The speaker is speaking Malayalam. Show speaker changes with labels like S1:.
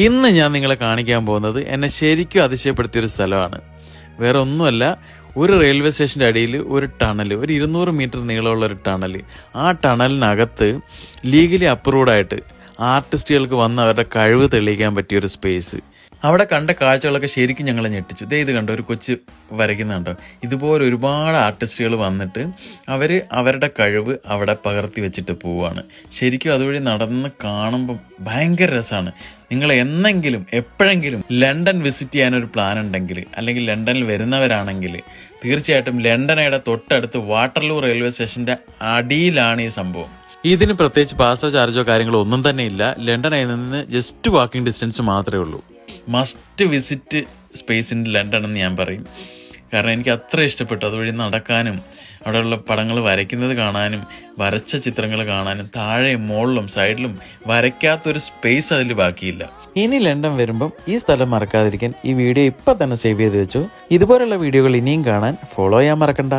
S1: ഇന്ന് ഞാൻ നിങ്ങളെ കാണിക്കാൻ പോകുന്നത് എന്നെ ശരിക്കും അതിശയപ്പെടുത്തിയൊരു സ്ഥലമാണ്. വേറെ ഒന്നുമല്ല, ഒരു റെയിൽവേ സ്റ്റേഷൻ്റെ അടിയിൽ ഒരു ടണൽ, ഒരു 200 മീറ്റർ നീളമുള്ള ഒരു ടണൽ. ആ ടണലിനകത്ത് ലീഗലി അപ്രൂവ്ഡായിട്ട് ആർട്ടിസ്റ്റുകൾക്ക് വന്ന് അവരുടെ കഴിവ് തെളിയിക്കാൻ പറ്റിയൊരു സ്പേസ്. അവിടെ കണ്ട കാഴ്ചകളൊക്കെ ശരിക്കും ഞങ്ങളെ ഞെട്ടിച്ചു. ഇത് കണ്ടോ, ഒരു കൊച്ച് വരയ്ക്കുന്നുണ്ടോ? ഇതുപോലെ ഒരുപാട് ആർട്ടിസ്റ്റുകൾ വന്നിട്ട് അവരുടെ കഴിവ് അവിടെ പകർത്തി വെച്ചിട്ട് പോവുകയാണ്. ശരിക്കും അതുവഴി നടന്ന് കാണുമ്പോൾ ഭയങ്കര രസമാണ്. നിങ്ങൾ എന്നെങ്കിലും എപ്പോഴെങ്കിലും ലണ്ടൻ വിസിറ്റ് ചെയ്യാനൊരു പ്ലാൻ ഉണ്ടെങ്കിൽ, അല്ലെങ്കിൽ ലണ്ടനിൽ വരുന്നവരാണെങ്കിൽ തീർച്ചയായിട്ടും ലണ്ടനയുടെ തൊട്ടടുത്ത് വാട്ടർലൂ റെയിൽവേ സ്റ്റേഷന്റെ അടിയിലാണ് ഈ സംഭവം. ഇതിന് പ്രത്യേകിച്ച് പാസോ ചാർജോ കാര്യങ്ങളോ ഒന്നും തന്നെ ഇല്ല. ലണ്ടനിൽ നിന്ന് ജസ്റ്റ് വാക്കിംഗ് ഡിസ്റ്റൻസ് മാത്രമേ ഉള്ളൂ. Must visit space in London എന്ന് ഞാൻ പറയും. കാരണം എനിക്ക് അത്ര ഇഷ്ടപ്പെട്ടു. അതുവഴി നടക്കാനും അവിടെയുള്ള പടങ്ങൾ വരയ്ക്കുന്നത് കാണാനും വരച്ച ചിത്രങ്ങൾ കാണാനും താഴെയും മുകളിലും സൈഡിലും വരയ്ക്കാത്തൊരു സ്പേസ് അതിൽ ബാക്കിയില്ല. ഇനി ലണ്ടൻ വരുമ്പം ഈ സ്ഥലം മറക്കാതിരിക്കാൻ ഈ വീഡിയോ ഇപ്പം തന്നെ സേവ് ചെയ്ത് വെച്ചു. ഇതുപോലുള്ള വീഡിയോകൾ ഇനിയും കാണാൻ ഫോളോ ചെയ്യാൻ മറക്കണ്ട.